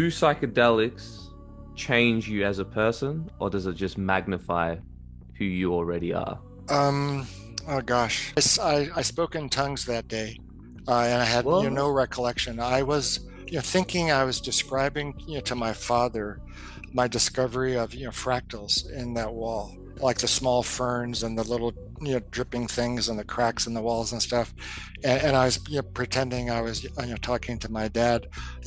Do psychedelics change you as a person, or does it just magnify who you already are? Um, oh gosh, I spoke in tongues that day, and I had What? no recollection. I was thinking I was describing to my father my discovery of fractals in that wall, like the small ferns and the little dripping things and the cracks in the walls and stuff. And I was pretending I was talking to my dad,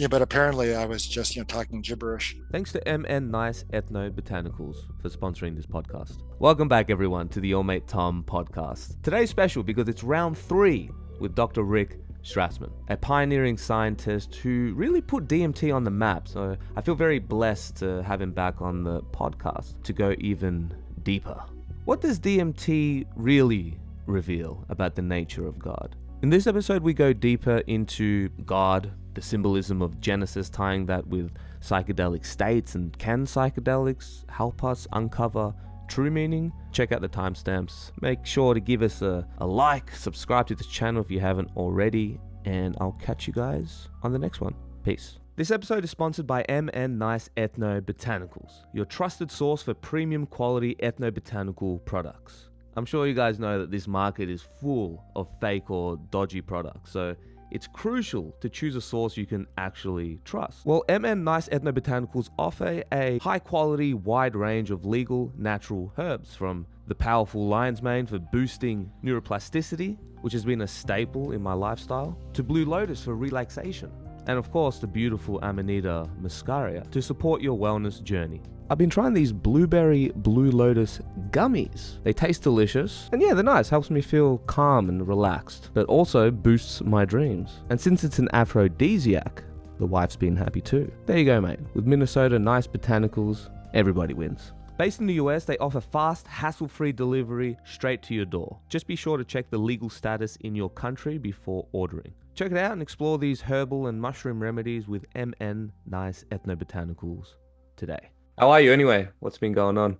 but apparently I was just talking gibberish. Thanks to MN Nice Ethno Botanicals for sponsoring this podcast. Welcome back, everyone, to the Your Mate Tom podcast. Today's special because it's round 3 with Dr. Rick Strassman, a pioneering scientist who really put DMT on the map. So I feel very blessed to have him back on the podcast to go even deeper. What does DMT really reveal about the nature of God? In this episode, we go deeper into God, the symbolism of Genesis, tying that with psychedelic states, and can psychedelics help us uncover true meaning? Check out the timestamps. Make sure to give us a like, subscribe to this channel if you haven't already, and I'll catch you guys on the next one. Peace. This episode is sponsored by MN Nice Ethno Botanicals, your trusted source for premium quality ethnobotanical products. I'm sure you guys know that this market is full of fake or dodgy products, so it's crucial to choose a source you can actually trust. Well, MN Nice Ethnobotanicals offer a high-quality, wide range of legal, natural herbs, from the powerful lion's mane for boosting neuroplasticity, which has been a staple in my lifestyle, to blue lotus for relaxation, and of course the beautiful Amanita muscaria to support your wellness journey. I've been trying these blueberry blue lotus gummies. They taste delicious, and yeah, they're nice. Helps me feel calm and relaxed, but also boosts my dreams. And since it's an aphrodisiac, the wife's been happy too. There you go, mate. With Minnesota Nice Botanicals, everybody wins. Based in the US, they offer fast, hassle-free delivery straight to your door. Just be sure to check the legal status in your country before ordering. Check it out and explore these herbal and mushroom remedies with MN Nice Ethnobotanicals today. How are you anyway? What's been going on?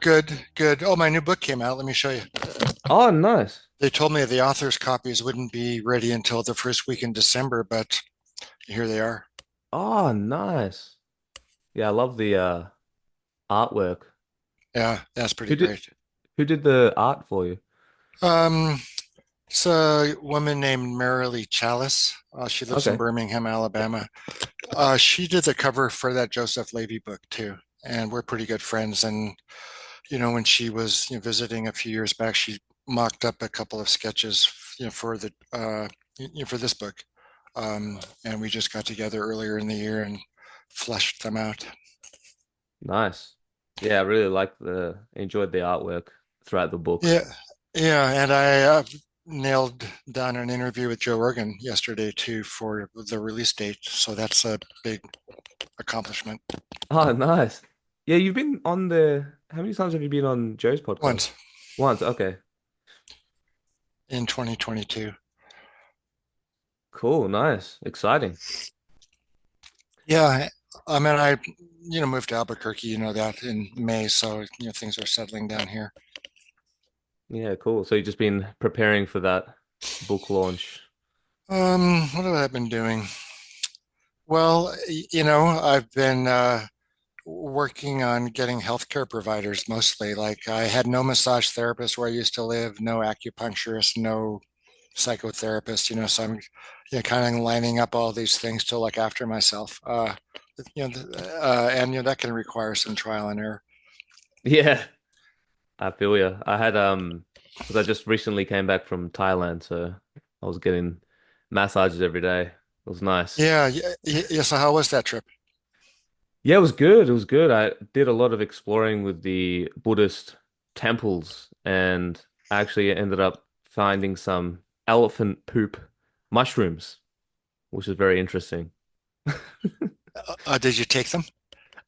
Good, good. Oh, my new book came out. Let me show you. Oh, nice. They told me the author's copies wouldn't be ready until the first week in December, but here they are. Oh, nice. Yeah, I love the artwork. Yeah, that's Who pretty did great. who did the art for you? Um, it's a woman named Marilee Chalice. She lives in Okay. Birmingham, Alabama. She did the cover for that Joseph Levy book too, and we're pretty good friends. And when she was visiting a few years back, she mocked up a couple of sketches, for the for this book. And we just got together earlier in the year and fleshed them out. Nice. Yeah, I really enjoyed the artwork throughout the book. Yeah, yeah, and I nailed down an interview with Joe Rogan yesterday too for the release date, so that's a big accomplishment. Oh, nice. Yeah, you've been on the how many times have you been on Joe's podcast? Once Once. Okay. in 2022. Cool, nice. Exciting. Yeah, I mean, I moved to Albuquerque, that in May, so things are settling down here. Yeah, cool. So you've just been preparing for that book launch. What have I been doing? Well, I've been working on getting healthcare providers mostly. Like I had no massage therapist where I used to live, no acupuncturist, no psychotherapist, so I'm kind of lining up all these things to look after myself. And that can require some trial and error. Yeah, I feel you. I had because I just recently came back from Thailand, so I was getting massages every day. It was nice. Yeah, yeah, yeah. So how was that trip? Yeah, it was good. It was good. I did a lot of exploring with the Buddhist temples, and I actually ended up finding some elephant poop mushrooms, which is very interesting. Did you take them?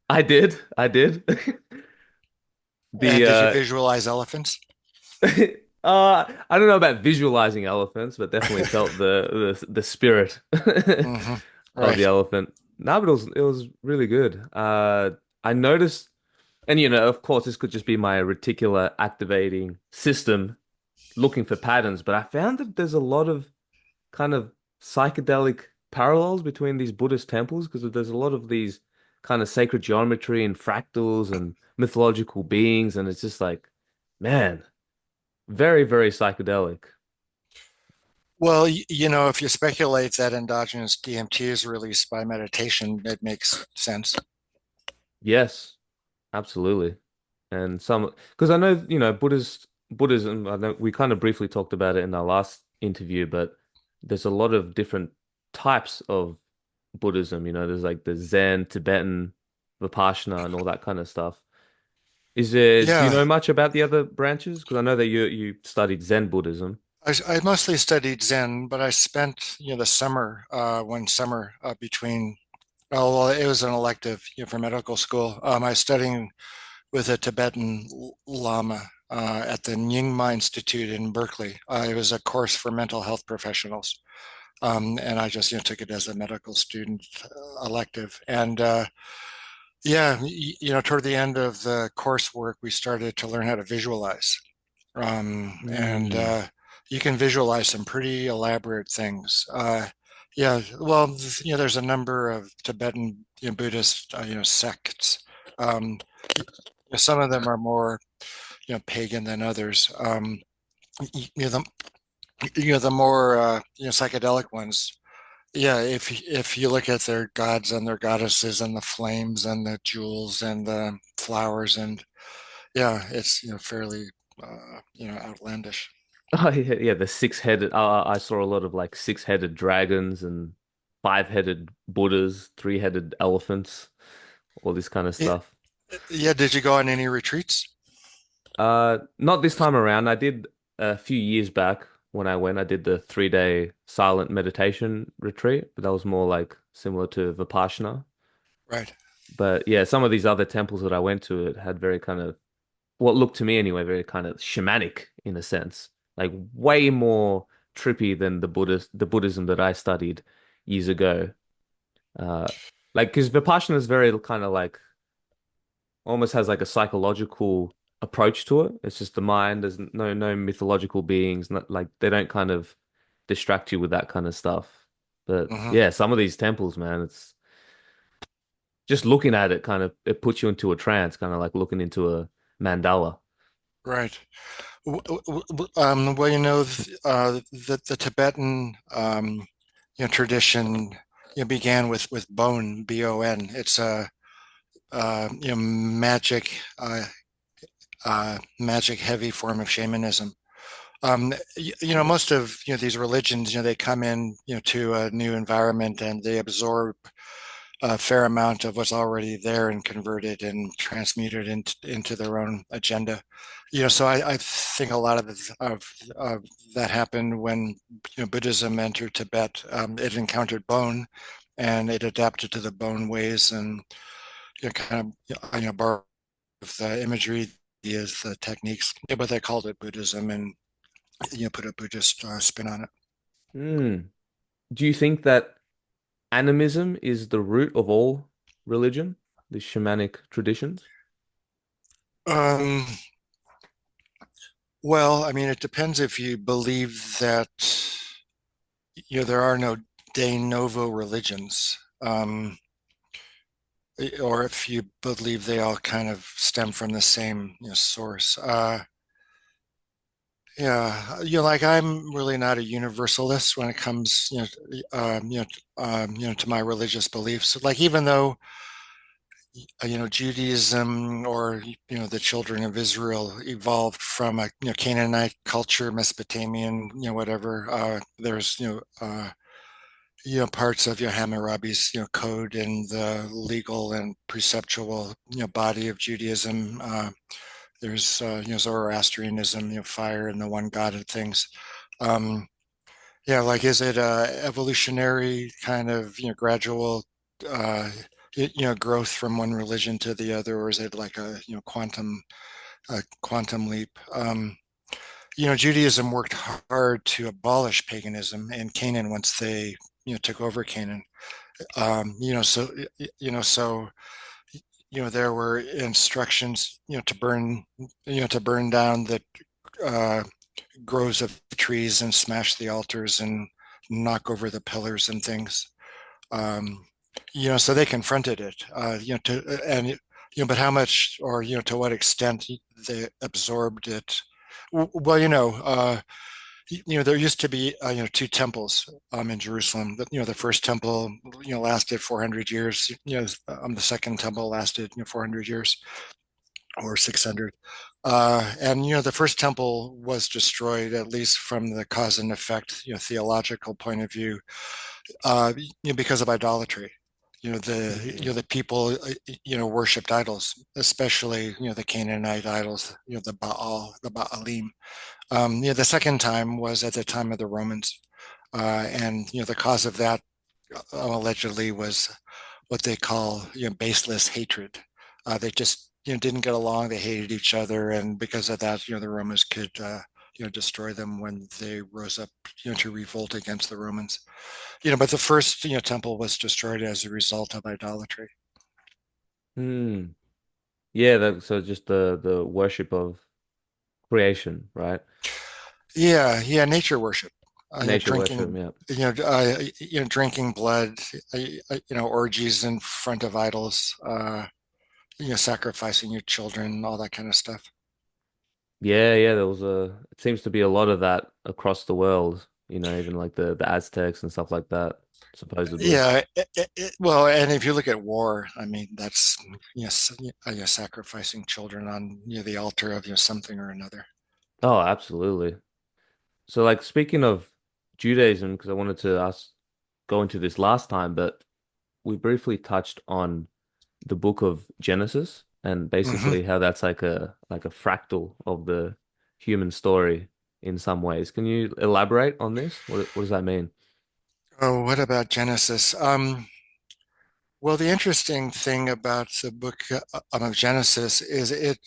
I did. I did. And The did you visualize elephants? I don't know about visualizing elephants, but definitely felt the spirit Hmm. of the Right. elephant. No, but it was really good. I noticed, and of course, this could just be my reticular activating system looking for patterns, but I found that there's a lot of kind of psychedelic parallels between these Buddhist temples? Because there's a lot of these kind of sacred geometry and fractals and mythological beings, and it's just like, man, very, very psychedelic. Well, if you speculate that endogenous DMT is released by meditation, it makes sense. Yes, absolutely. And some, because I know, Buddhism, I know we kind of briefly talked about it in our last interview, but there's a lot of different types of Buddhism. There's like the Zen, Tibetan, Vipassana, and all that kind of stuff. Do you Yeah, know much about the other branches? Because I know that you studied Zen Buddhism. I mostly studied Zen, but I spent, the summer, one summer between, oh, well, it was an elective, for medical school. I was studying with a Tibetan Lama at the Nyingma Institute in Berkeley. It was a course for mental health professionals. And I just, took it as a medical student elective. And yeah, toward the end of the coursework, we started to learn how to visualize. And Mm. you can visualize some pretty elaborate things. Yeah, well, there's a number of Tibetan, Buddhist, sects. Um, some of them are more, pagan than others. You know, the, the more, psychedelic ones. Yeah, if you look at their gods and their goddesses and the flames and the jewels and the flowers and yeah, it's fairly outlandish. Oh yeah, yeah, the six-headed. I saw a lot of like six-headed dragons and five-headed Buddhas, three-headed elephants, all this kind of Yeah, stuff. yeah, did you go on any retreats? Not this time around. I did a few years back when I went. I did the 3-day silent meditation retreat, but that was more like similar to Vipassana. Right. But yeah, some of these other temples that I went to, it had very kind of what looked to me anyway, very kind of shamanic in a sense, like way more trippy than the Buddhism that I studied years ago. Uh, like because Vipassana is very kind of like almost has like a psychological approach to it. It's just the mind. There's no mythological beings. Not like they don't kind of distract you with that kind of stuff. But Hmm. yeah, some of these temples, man, it's just looking at it kind of it puts you into a trance, kind of like looking into a mandala. Right. Well, the Tibetan tradition began with Bon, B-O-N. It's a magic heavy form of shamanism. Most of these religions, they come in to a new environment and they absorb a fair amount of what's already there and convert it and transmute it into their own agenda. So I think a lot of that happened when Buddhism entered Tibet. It encountered bone, and it adapted to the bone ways and kind of borrowed the imagery, the techniques, but they called it Buddhism and put a Buddhist spin on it. Hmm. Do you think that animism is the root of all religion, the shamanic traditions? Um, well, I mean, it depends if you believe that there are no de novo religions, or if you believe they all kind of stem from the same source. Yeah, like I'm really not a universalist when it comes, to my religious beliefs. Like even though Judaism or the children of Israel evolved from a Canaanite culture, Mesopotamian, whatever. There's parts of Hammurabi's code and the legal and preceptual body of Judaism. There's Zoroastrianism, fire and the one God of things. Um, yeah, like is it a evolutionary kind of gradual growth from one religion to the other, or is it like a quantum leap? Judaism worked hard to abolish paganism in Canaan once they took over Canaan. So so there were instructions to burn down the uh, groves of trees and smash the altars and knock over the pillars and things. Um, so they confronted it, but how much, or to what extent they absorbed it. Well, there used to be two temples in Jerusalem. The first temple lasted 400 years. The second temple lasted 400 years or 600. And the first temple was destroyed, at least from the cause and effect theological point of view, because of idolatry. The people worshipped idols, especially the Canaanite idols, the Baal, the Baalim. The second time was at the time of the Romans, and the cause of that allegedly was what they call baseless hatred. They just didn't get along. They hated each other, and because of that, the Romans could destroy them when they rose up to revolt against the Romans. But the first temple was destroyed as a result of idolatry. Hmm. Yeah, so just the worship of creation, right? Yeah, yeah, nature worship. Nature worship, Drinking, yeah. drinking blood, orgies in front of idols, sacrificing your children, all that kind of stuff. Yeah, yeah, there was a it seems to be a lot of that across the world, even like the Aztecs and stuff like that, supposedly. Yeah, well, and if you look at war, I mean, that's yes, sacrificing children on the altar of something or another. Oh, absolutely. So like speaking of Judaism, because I wanted to ask go into this last time, but we briefly touched on the book of Genesis and Hmm. basically how that's like a fractal of the human story in some ways. Can you elaborate on this? What does that mean? Oh, what about Genesis? Well, the interesting thing about the book of Genesis is it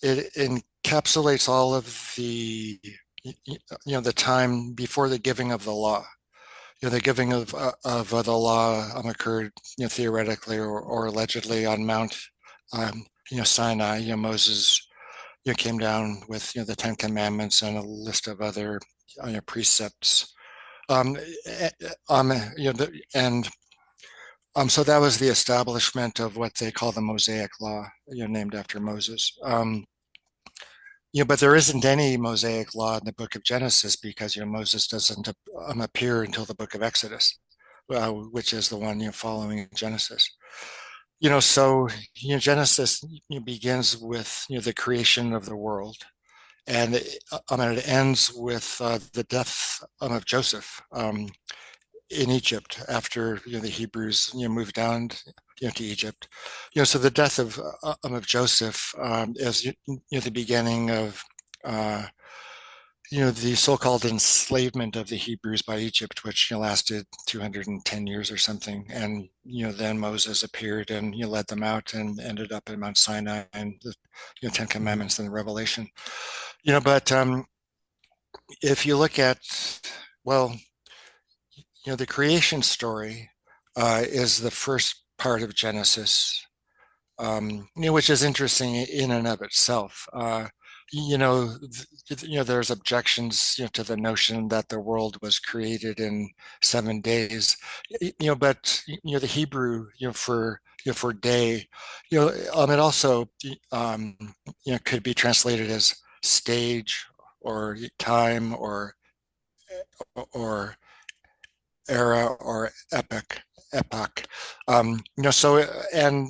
encapsulates all of the time before the giving of the law. The giving of the law occurred, theoretically or allegedly on Mount, Sinai. Moses, came down with the Ten Commandments and a list of other precepts. Um, eh, and so that was the establishment of what they call the Mosaic Law, named after Moses. But there isn't any Mosaic law in the book of Genesis because Moses doesn't appear until the book of Exodus, which is the one following Genesis. So Genesis begins with the creation of the world, and it ends with the death of Joseph. In Egypt after the Hebrews moved down to Egypt. So the death of Joseph is the beginning of the so-called enslavement of the Hebrews by Egypt, which lasted 210 years or something. And then Moses appeared and led them out and ended up at Mount Sinai and the Ten Mhm. Commandments and the Revelation. But if you look at, well, the creation story is the first part of Genesis, which is interesting in and of itself. There's objections, to the notion that the world was created in 7 days, but the Hebrew, for day, it also, could be translated as stage or time or era or epoch. So and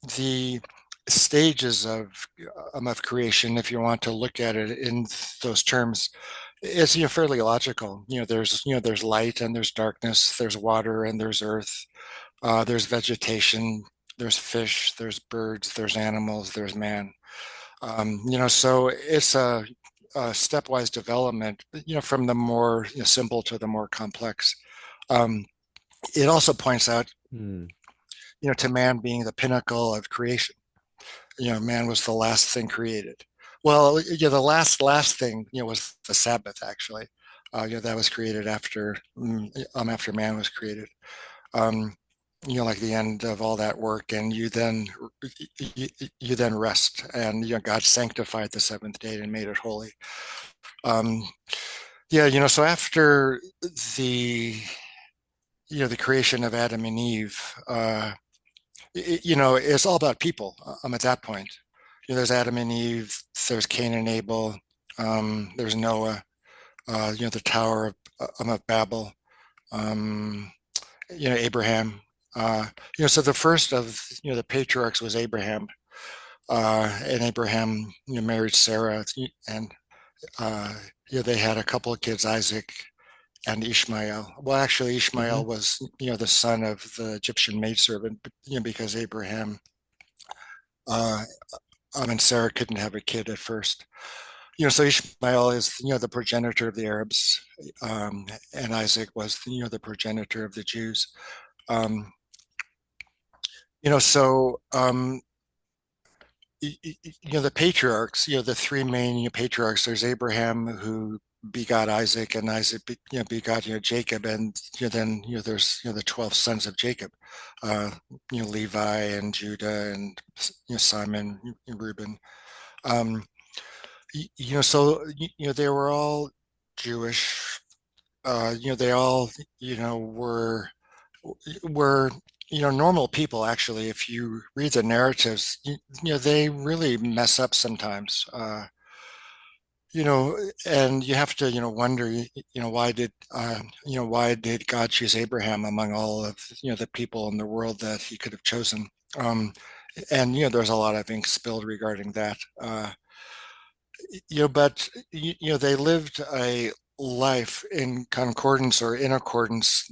the stages of creation, if you want to look at it in those terms, is fairly logical. There's light and there's darkness, there's water and there's earth, there's vegetation, there's fish, there's birds, there's animals, there's man. So it's a stepwise development, from the more simple to the more complex. Um, it also points out, Hmm. to man being the pinnacle of creation. Man was the last thing created. Well, the last thing, was the Sabbath actually. That was created after man was created. Um, like the end of all that work, and you, you then rest, and God sanctified the seventh day and made it holy. Um, yeah, so after the the creation of Adam and Eve, it's all about people. At that point, there's Adam and Eve, there's Cain and Abel, there's Noah, the Tower of Babel, um, Abraham. Uh, so the first of the patriarchs was Abraham, and Abraham married Sarah, and uh, they had a couple of kids, Isaac and Ishmael. Well, actually, Ishmael Hmm. was the son of the Egyptian maidservant, because Abraham uh, and Sarah couldn't have a kid at first. So Ishmael is the progenitor of the Arabs, and Isaac was the progenitor of the Jews. Um, so the patriarchs, the three main patriarchs. There's Abraham who begot Isaac, and Isaac begot Jacob, and then there's the 12 sons of Jacob, uh, Levi and Judah and Simon, Reuben. Um, so they were all Jewish. They all were normal people. Actually, if you read the narratives, they really mess up sometimes. You know, and you have to wonder, why did God choose Abraham among all of the people in the world that He could have chosen? Um, and there's a lot of ink spilled regarding that. But they lived a life in concordance or in accordance,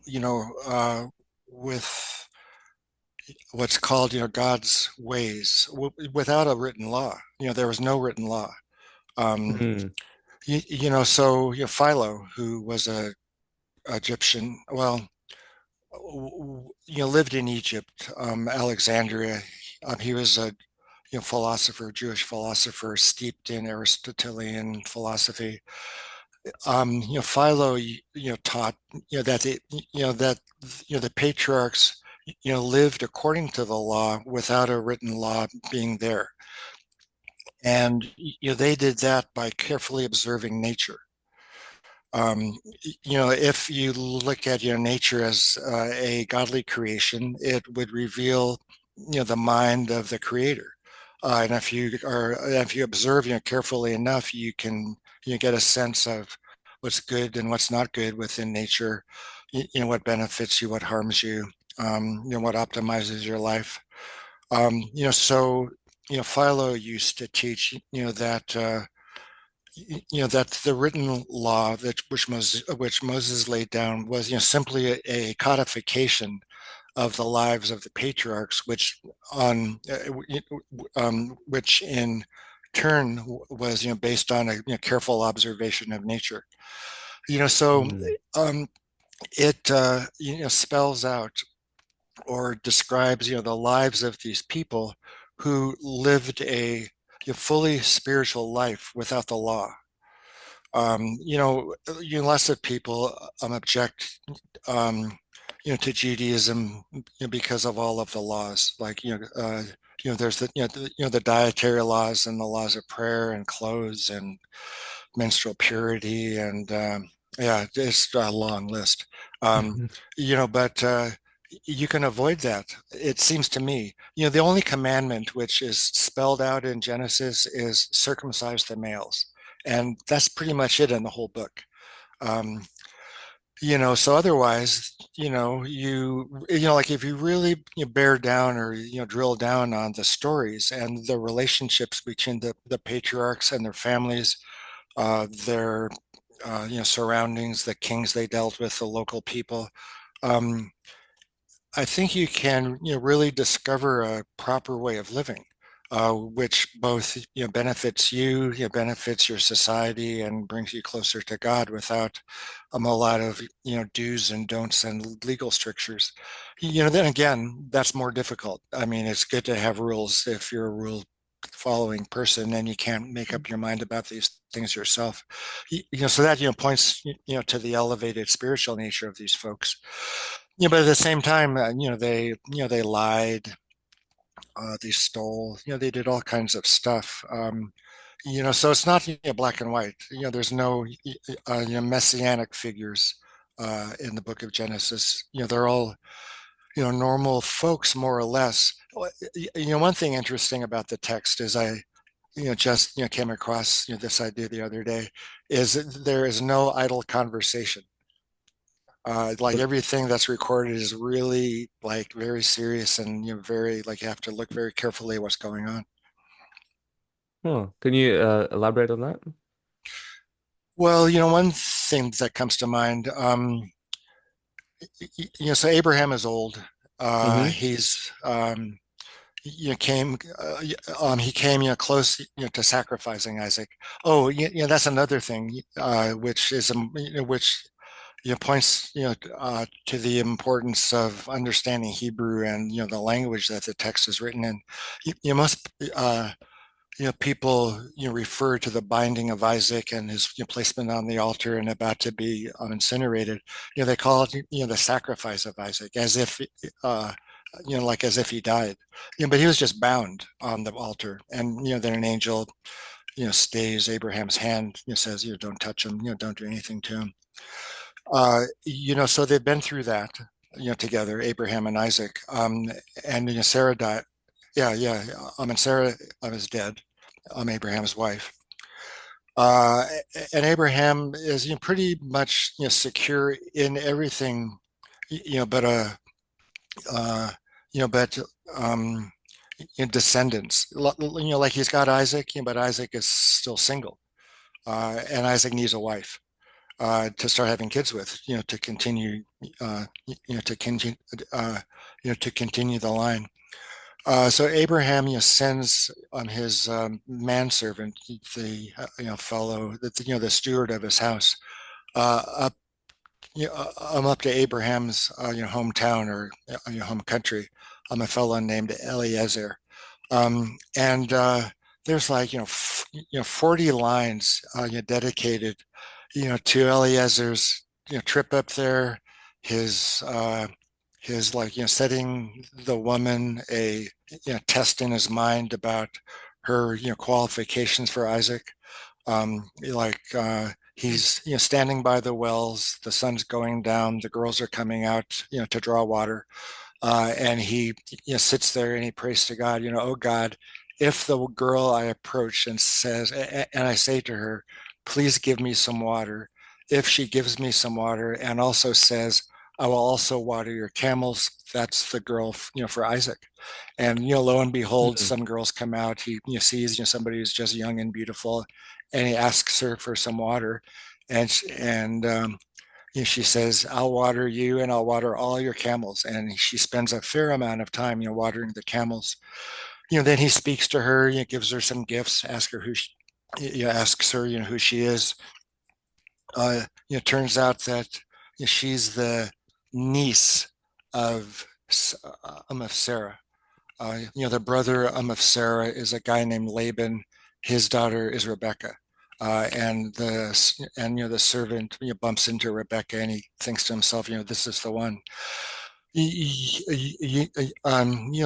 you know, with what's called, God's ways, without a written law. There was no written law. Um, Mm. so Philo, who was a Egyptian, well, lived in Egypt, Alexandria. He was a philosopher, Jewish philosopher, steeped in Aristotelian philosophy. Philo, taught, that the patriarchs, lived according to the law without a written law being there, and they did that by carefully observing nature. If you look at nature as a godly creation, it would reveal the mind of the creator. And if you observe carefully enough, you can get a sense of what's good and what's not good within nature. What benefits you, what harms you, what optimizes your life. So Philo used to teach that the written law that which Moses laid down was simply a codification of the lives of the patriarchs, which in turn was based on a careful observation of nature. So Mm. um, it spells out or describes the lives of these people who lived a fully spiritual life without the law. Lots of people object, to Judaism, because of all of the laws. Like there's the dietary laws and the laws of prayer and clothes and menstrual purity and yeah, it's a long list. Um, but you can avoid that. It seems to me, the only commandment which is spelled out in Genesis is circumcise the males, and that's pretty much it in the whole book. Um, so otherwise, like if you really bear down or drill down on the stories and the relationships between the patriarchs and their families, their surroundings, the kings they dealt with, the local people. Um, I think you can really discover a proper way of living, which both benefits you, benefits your society, and brings you closer to God without a lot of do's and don'ts and legal strictures. Then again, that's more difficult. I mean, it's good to have rules if you're a rule following person and you can't make up your mind about these things yourself. So that points to the elevated spiritual nature of these folks. But at the same time, they lied, they stole, they did all kinds of stuff. So it's not black and white. There's no messianic figures. in the book of Genesis. They're all normal folks more or less. One thing interesting about the text is I just came across this idea the other day is that there is no idle conversation. Like everything that's recorded is really like very serious and very like you have to look very carefully at what's going on. Huh. Can you elaborate on that? Well, one thing that comes to mind, so Abraham is old. Mm-hmm. He's came he came close to sacrificing Isaac. Oh, that's another thing which is which points to the importance of understanding Hebrew and the language that the text is written in. Most people refer to the binding of Isaac and his placement on the altar and about to be incinerated. They call it the sacrifice of Isaac, as if like as if he died. But he was just bound on the altar, and then an angel stays Abraham's hand, says don't touch him, don't do anything to him. So they've been through that, together, Abraham and Isaac. And Sarah died. Yeah, yeah. And Sarah is dead. Abraham's wife. Uh, and Abraham is pretty much secure in everything, but uh, but um, descendants. Like he's got Isaac, but Isaac is still single, and Isaac needs a wife to start having kids with, to continue, to continue, to continue the line. So Abraham, sends on his manservant, the fellow, the steward of his house, up, up to Abraham's hometown or home country. A fellow named Eliezer, and there's like 40 lines dedicated to Eliezer's trip up there, his like setting the woman a test in his mind about her qualifications for Isaac. Like he's standing by the wells, the sun's going down, the girls are coming out to draw water, and he sits there and he prays to God, oh God, if the girl I approach and says, and I say to her, please give me some water, if she gives me some water and also says, I will also water your camels, that's the girl, for Isaac. And, lo and behold, Mm. some girls come out, he sees, somebody who's just young and beautiful, and he asks her for some water. And she says, I'll water you and I'll water all your camels. And she spends a fair amount of time, watering the camels. Then he speaks to her, gives her some gifts, asks her asks her, who she is. Turns out that she's the niece of of Sarah. The brother of Sarah is a guy named Laban. His daughter is Rebecca. And the servant bumps into Rebecca and he thinks to himself, this is the one.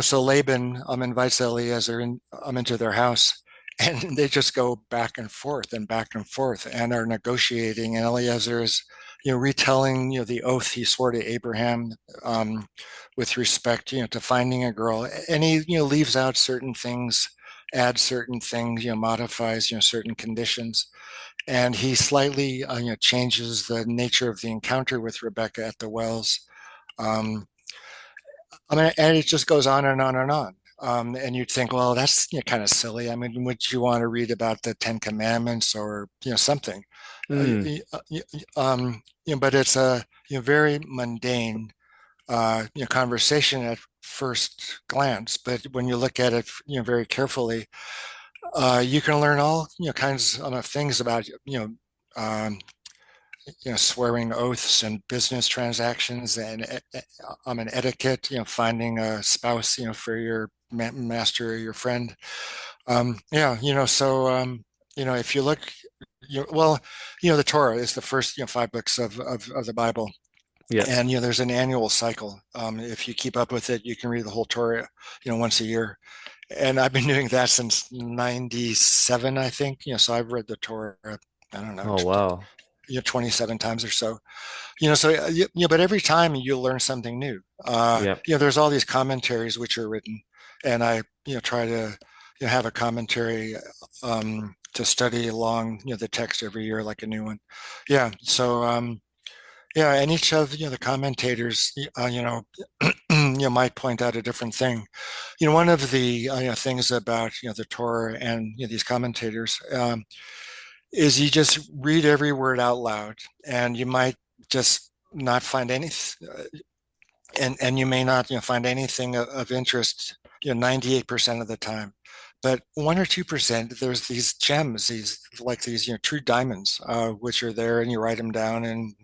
So Laban invites Eliezer into their house, and they just go back and forth and back and forth and are negotiating. And Eliezer is, retelling, the oath he swore to Abraham with respect, to finding a girl, and he, leaves out certain things, adds certain things, modifies, certain conditions, and he slightly, changes the nature of the encounter with Rebecca at the wells. Um, and it just goes on and on and on. And you'd think, well, that's kind of silly. I mean, would you want to read about the Ten Commandments or something? Mm. But it's a very mundane conversation at first glance. But when you look at it very carefully, you can learn all kinds of things about um, swearing oaths and business transactions and an etiquette, finding a spouse, for your master or your friend. Yeah, if you look, well, the Torah is the first, 5 books of the Bible. Yeah. And, there's an annual cycle. If you keep up with it, you can read the whole Torah, once a year. And I've been doing that since 97, I think. So I've read the Torah, I don't know, Oh, wow. 27 times or so. So but every time you learn something new. Yeah. There's all these commentaries which are written, and I try to have a commentary to study along the text every year, like a new one. Yeah. So yeah, and each of the commentators, might point out a different thing. One of the things about the Torah and these commentators is you just read every word out loud, and you might just not find any, and you may not find anything of interest 98% of the time, but 1 or 2% there's these gems, these like these true diamonds, which are there, and you write them down, and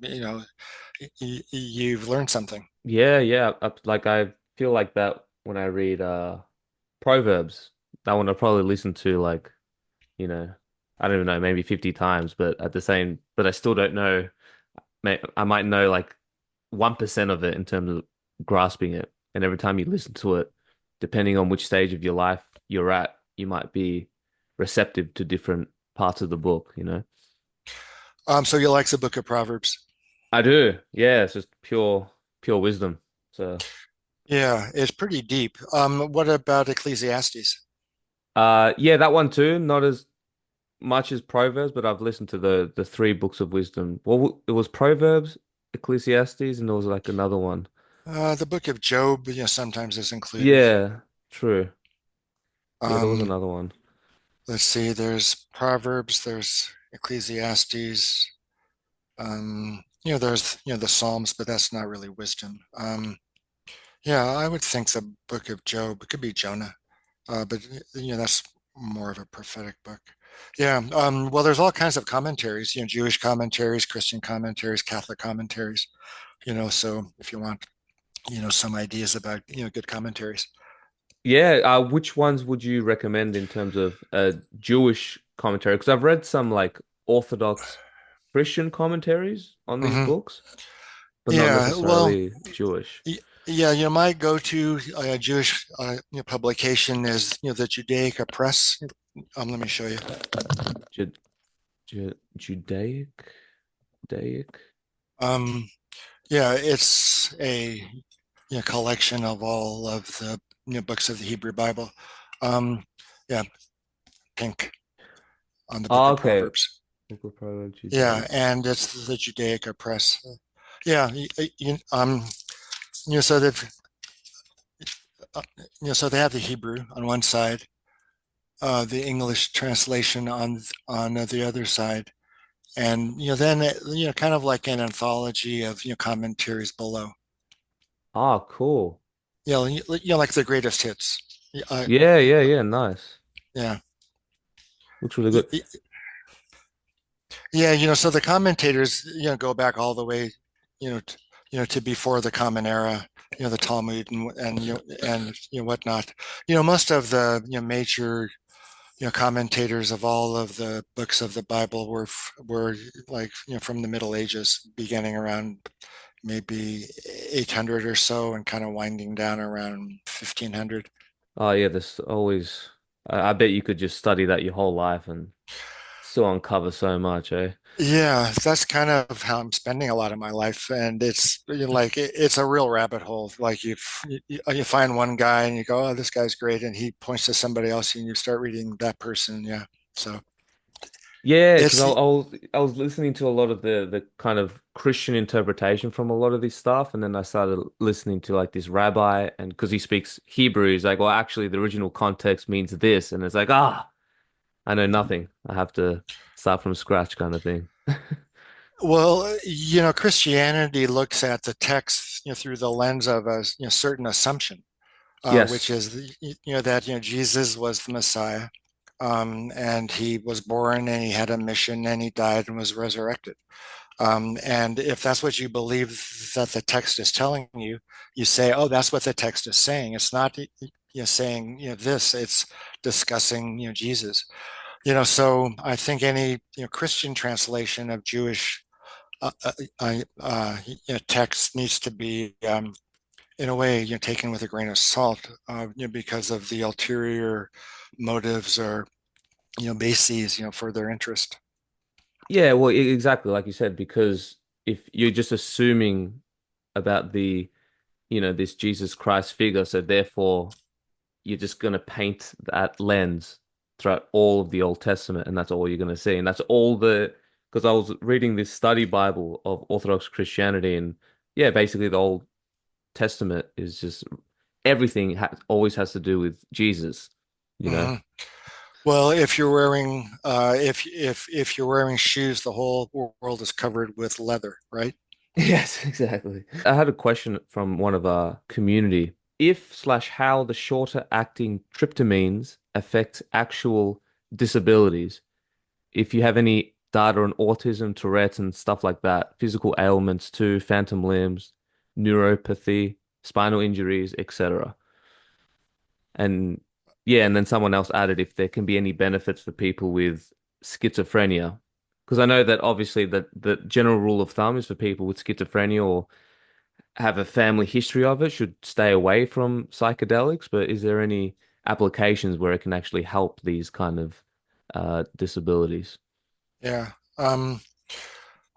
you've learned something. Yeah, yeah. Like I feel like that when I read Proverbs. That one I probably listen to like, you know, I don't even know, maybe 50 times, but at the same, but I still don't know. I might know like 1% of it in terms of grasping it. And every time you listen to it, depending on which stage of your life you're at, you might be receptive to different parts of the book, you know? So you like the book of Proverbs? I do. Yeah, it's just pure wisdom. So, Yeah, it's pretty deep. What about Ecclesiastes? yeah, that one too. Not as much as Proverbs, but I've listened to the three books of wisdom. Well, it was Proverbs, Ecclesiastes, and there was like another one. The book of Job, sometimes is included. Yeah, true. Yeah, there was Um, another one. let's see, there's Proverbs, there's Ecclesiastes, there's the Psalms, but that's not really wisdom. Yeah, I would think the book of Job, it could be Jonah, but that's more of a prophetic book. Yeah, well, there's all kinds of commentaries, Jewish commentaries, Christian commentaries, Catholic commentaries, so if you want, some ideas about, good commentaries. Yeah, which ones would you recommend in terms of Jewish commentary? Because I've read some like Orthodox Christian commentaries on these Hmm. books, but not Yeah, well, necessarily Jewish. yeah, my go-to Jewish publication is the Judaica Press. Let me show you. Ju Ju Judaic, Judaic. Um, yeah, it's a collection of all of the books of the Hebrew Bible. Um, yeah, pink on the Book Oh, of okay. Proverbs. Book of Proverbs, Yeah, Judaic. and it's the Judaica Press. Yeah, so uh, so they have the Hebrew on one side, the English translation on the other side, and then kind of like an anthology of commentaries below. Ah, cool. Like the greatest hits. Uh, Yeah, yeah, yeah. Nice. yeah, Looks really Y- good. y- yeah. So the commentators go back all the way, to before the Common Era. The Talmud and whatnot. Most of the major commentators of all of the books of the Bible were like from the Middle Ages, beginning around maybe 800 or so, and kind of winding down around 1500. Oh, yeah. There's always. I bet you could just study that your whole life and still uncover so much, eh? Yeah, that's kind of how I'm spending a lot of my life, and it's like it's a real rabbit hole. Like you find one guy and you go, "Oh, this guy's great," and he points to somebody else, and you start reading that person. Yeah, so Yeah, because it's I was listening to a lot of the kind of Christian interpretation from a lot of this stuff, and then I started listening to like this rabbi, and because he speaks Hebrew, he's like, well, actually, the original context means this, and it's like, I know nothing. I have to start from scratch, kind of thing. well, Christianity looks at the text through the lens of a certain assumption, which Yes. is that Jesus was the Messiah, and he was born and he had a mission and he died and was resurrected. And if that's what you believe that the text is telling you, you say, "Oh, that's what the text is saying." It's not saying this; it's discussing Jesus. So I think any Christian translation of Jewish text needs to be, in a way, taken with a grain of salt, because of the ulterior motives or bases, for their interest. Yeah, well, exactly like you said, because if you're just assuming about this Jesus Christ figure, so therefore you're just going to paint that lens throughout all of the Old Testament, and that's all you're going to see. And that's all because I was reading this study Bible of Orthodox Christianity, and yeah, basically the Old Testament is just everything ha always has to do with Jesus, you know? Mhm. Well, if you're wearing shoes, the whole world is covered with leather, right? Yes, exactly. I had a question from one of our community. If slash how the shorter acting tryptamines affect actual disabilities. If you have any data on autism, Tourette's, and stuff like that, physical ailments too, phantom limbs, neuropathy, spinal injuries, etc. And yeah, and then someone else added if there can be any benefits for people with schizophrenia. Because I know that obviously that the general rule of thumb is for people with schizophrenia or have a family history of it should stay away from psychedelics, but is there any applications where it can actually help these kind of disabilities? Yeah.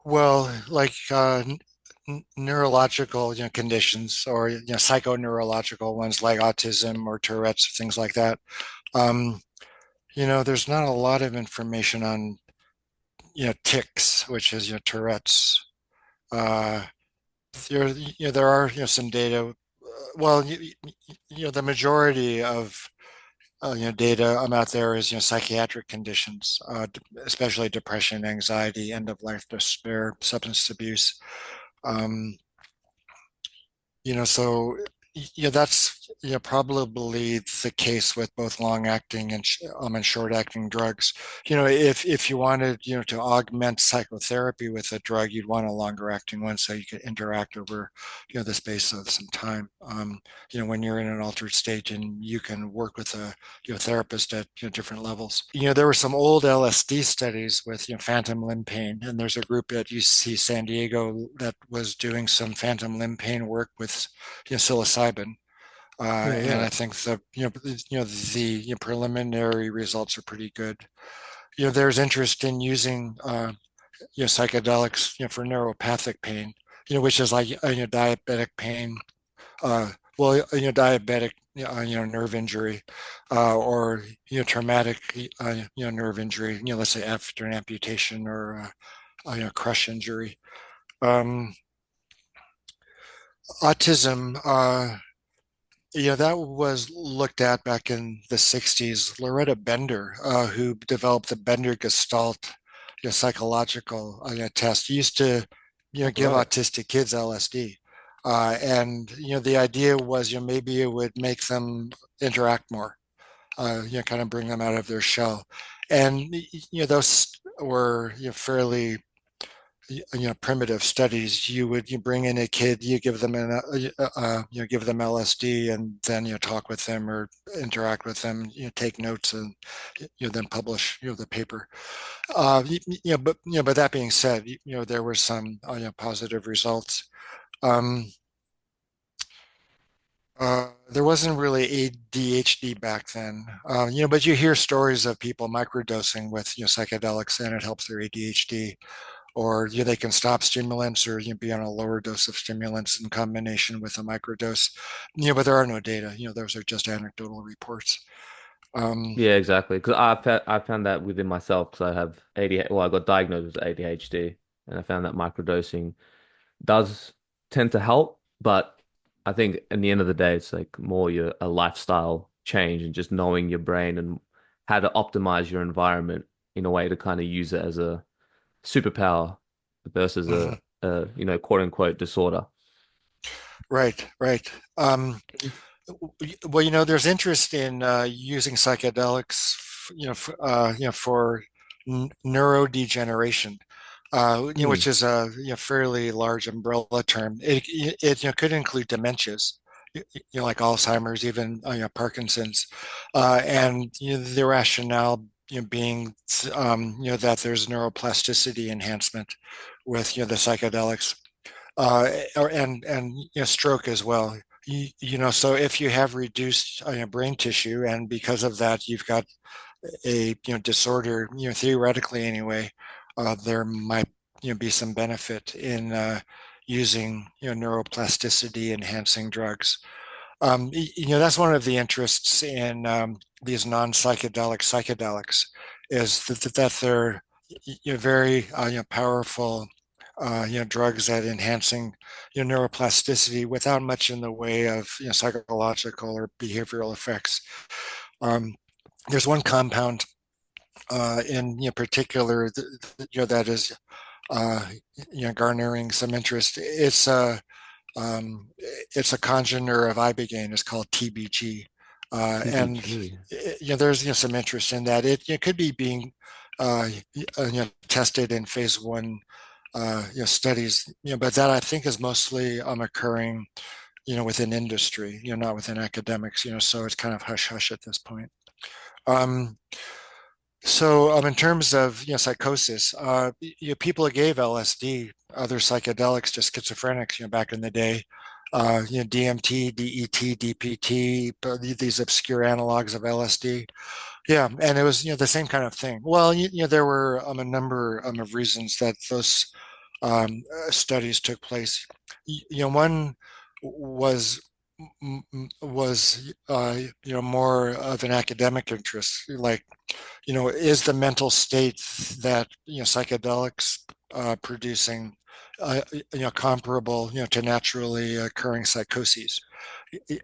Well, like neurological, conditions or psychoneurological ones like autism or Tourette's, things like that. Um, there's not a lot of information on tics, which is Tourette's. Uh, there are some data. Well, the majority of data out there is psychiatric conditions, especially depression, anxiety, end of life despair, substance abuse. Um, so that's probably the case with both long acting and short acting drugs. If you wanted to augment psychotherapy with a drug, you'd want a longer acting one so you could interact over the space of some time. When you're in an altered state and you can work with a therapist at different levels. There were some old LSD studies with phantom limb pain, and there's a group at UC San Diego that was doing some phantom limb pain work with psilocybin. Oh, And I right. think the preliminary results are pretty good. There's interest in using psychedelics for neuropathic pain, which is like diabetic pain, diabetic nerve injury, or traumatic nerve injury, let's say after an amputation or crush injury. Um, Autism, that was looked at back in the 60s. Loretta Bender, who developed the Bender Gestalt psychological test, used to Oh, give right. autistic kids LSD. And the idea was maybe it would make them interact more, kind of bring them out of their shell. And those were fairly primitive studies. You bring in a kid, you give them give them LSD, and then talk with them or interact with them, take notes, and then publish the paper. But that being said, there were some positive results. Um, there wasn't really ADHD back then, but you hear stories of people microdosing with psychedelics, and it helps their ADHD. Or they can stop stimulants or be on a lower dose of stimulants in combination with a microdose. But there are no data. Those are just anecdotal reports. Um, Yeah, exactly. Because I found that within myself because I have ADHD. Well, I got diagnosed with ADHD, and I found that microdosing does tend to help, but I think in the end of the day, it's like more a lifestyle change and just knowing your brain and how to optimize your environment in a way to kind of use it as a superpower versus mhm. a quote unquote disorder. Right, right. Well, there's interest in using psychedelics, for neurodegeneration, Hmm. which is a fairly large umbrella term. It could include dementias, like Alzheimer's, even Parkinson's, and the rationale being that there's neuroplasticity enhancement with the psychedelics, and stroke as well. So if you have reduced brain tissue, and because of that you've got a disorder, theoretically anyway, there might be some benefit in using neuroplasticity enhancing drugs. That's one of the interests in these non-psychedelic psychedelics is that they're very powerful drugs at enhancing neuroplasticity without much in the way of psychological or behavioral effects. Um, there's one compound in particular that is uh, garnering some interest. Um, it's a congener of ibogaine. It's called TBG, and TBG. there's some interest in that. It could be being tested in phase 1 studies, but that I think is mostly occurring within industry, not within academics, so it's kind of hush hush at this point. Um, so in terms of psychosis, people gave LSD, other psychedelics to schizophrenics, back in the day. DMT, DET, DPT, these obscure analogs of LSD. Yeah, and it was the same kind of thing. Well, there were a number of reasons that those studies took place. One was more of an academic interest, like is the mental state that psychedelics producing comparable to naturally occurring psychoses.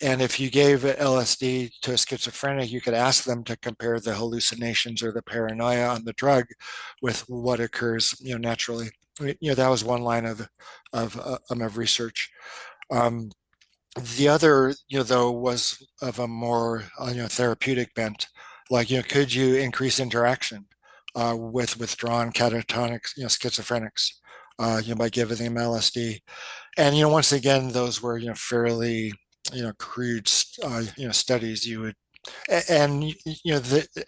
And if you gave LSD to a schizophrenic, you could ask them to compare the hallucinations or the paranoia on the drug with what occurs naturally. That was one line of research. Um, the other, though, was of a more therapeutic bent. Like, could you increase interaction with withdrawn catatonic schizophrenics by giving them LSD? And once again, those were fairly crude studies. You would and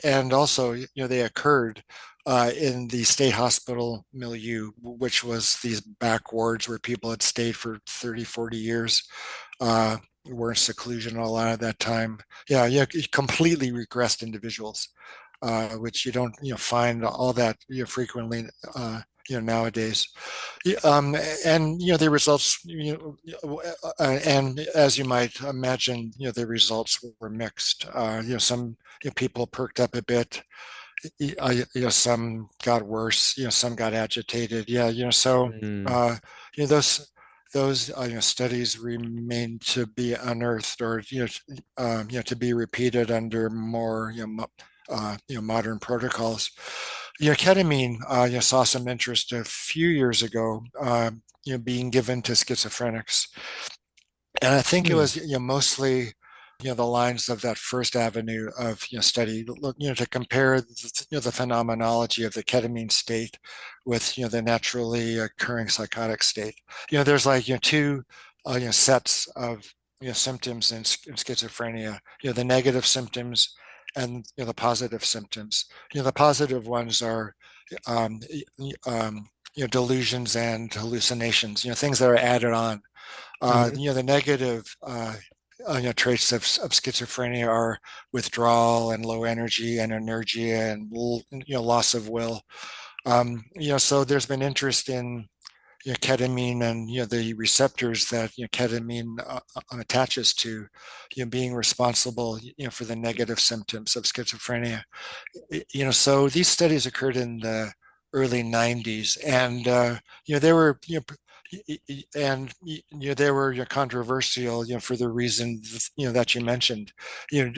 and also they occurred in the state hospital milieu, which was these back wards where people had stayed for 30, 40 years, were in seclusion a lot of that time. Yeah, completely regressed individuals, which you don't find all that frequently nowadays. And the results, and as you might imagine, the results were mixed. Some people perked up a bit. Some got worse. Some got agitated. Yeah, so Mm. uh, those studies remain to be unearthed, or to be repeated under more modern protocols. Ketamine saw some interest a few years ago, being given to schizophrenics, and I think it Mm. was mostly the lines of that first avenue of study, to compare the phenomenology of the ketamine state with the naturally occurring psychotic state. There's like two sets of symptoms in schizophrenia. The negative symptoms and the positive symptoms. The positive ones are um, um, delusions and hallucinations. Things that are added on. Mm-hmm. The negative traits of schizophrenia are withdrawal and low energy and inertia and loss of will. So there's been interest in ketamine and the receptors that ketamine attaches to, being responsible for the negative symptoms of schizophrenia. So these studies occurred in the early 90s, and they were and they were controversial for the reasons that you mentioned. you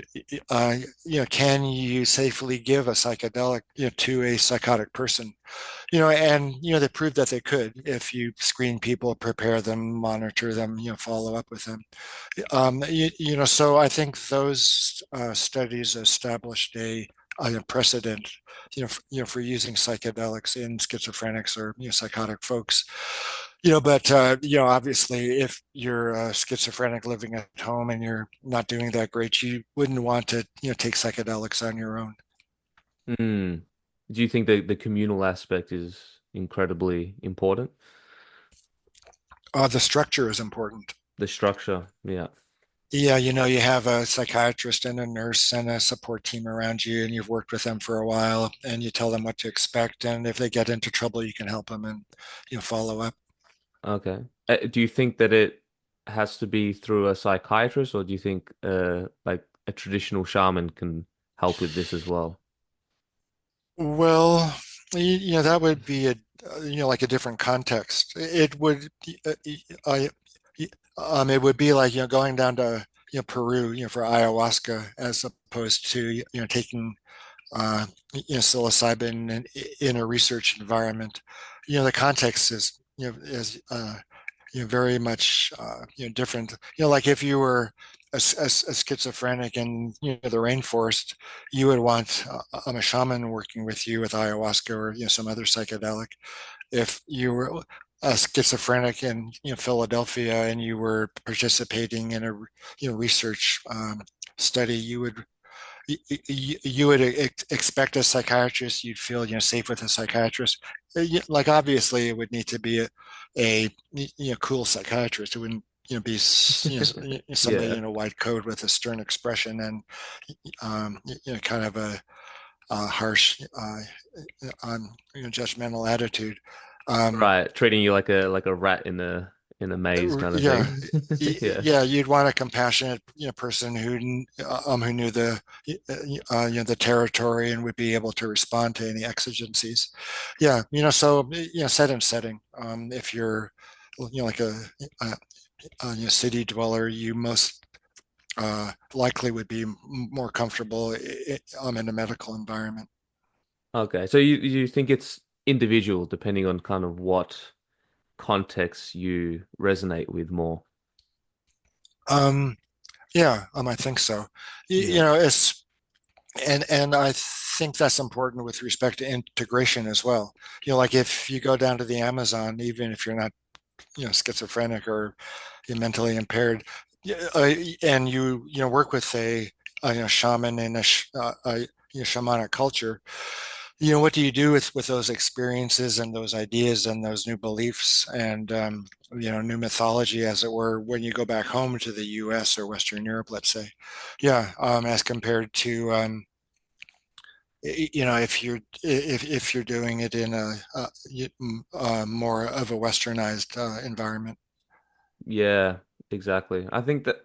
know can you safely give a psychedelic to a psychotic person? And they proved that they could if you screen people, prepare them, monitor them, follow up with them. So I think those studies established a precedent, for using psychedelics in schizophrenics or psychotic folks. But obviously, if you're a schizophrenic living at home and you're not doing that great, you wouldn't want to take psychedelics on your own. Mm. Do you think the communal aspect is incredibly important? The structure is important. The structure, yeah. Yeah, you have a psychiatrist and a nurse and a support team around you, and you've worked with them for a while, and you tell them what to expect. And if they get into trouble, you can help them and follow up. Okay. Do you think that it has to be through a psychiatrist, or do you think like a traditional shaman can help with this as well? Well, that would be like a different context. Uh, uh, it would be like, going down to, Peru, for ayahuasca, as opposed to, taking, uh, psilocybin in a research environment. The context is very much different. Like if you were a schizophrenic in the rainforest, you would want a shaman working with you with ayahuasca or some other psychedelic. If you were a schizophrenic in Philadelphia and you were participating in a research study, you would expect a psychiatrist. You'd feel safe with a psychiatrist. Like obviously, it would need to be a cool psychiatrist. It wouldn't be somebody Yeah. in a white coat with a stern expression and kind of a harsh judgmental attitude. Um, Right. Treating you like a rat in a maze kind of yeah, thing. Yeah. yeah, you'd want a compassionate, person who knew the territory and would be able to respond to any exigencies. Yeah, so set and setting. If you're, like a, city dweller, you most likely would be more comfortable in a medical environment. Okay. So you think it's individual depending on kind of what context you resonate with more. Um, yeah, I think so. Yeah. It's and I think that's important with respect to integration as well. Like if you go down to the Amazon, even if you're not, schizophrenic or you're mentally impaired, and work with a shaman in a shamanic culture, what do you do with those experiences and those ideas and those new beliefs and new mythology, as it were, when you go back home to the US or Western Europe, let's say? Yeah, as compared to if you're doing it in more of a westernized environment. Yeah, exactly. I think that,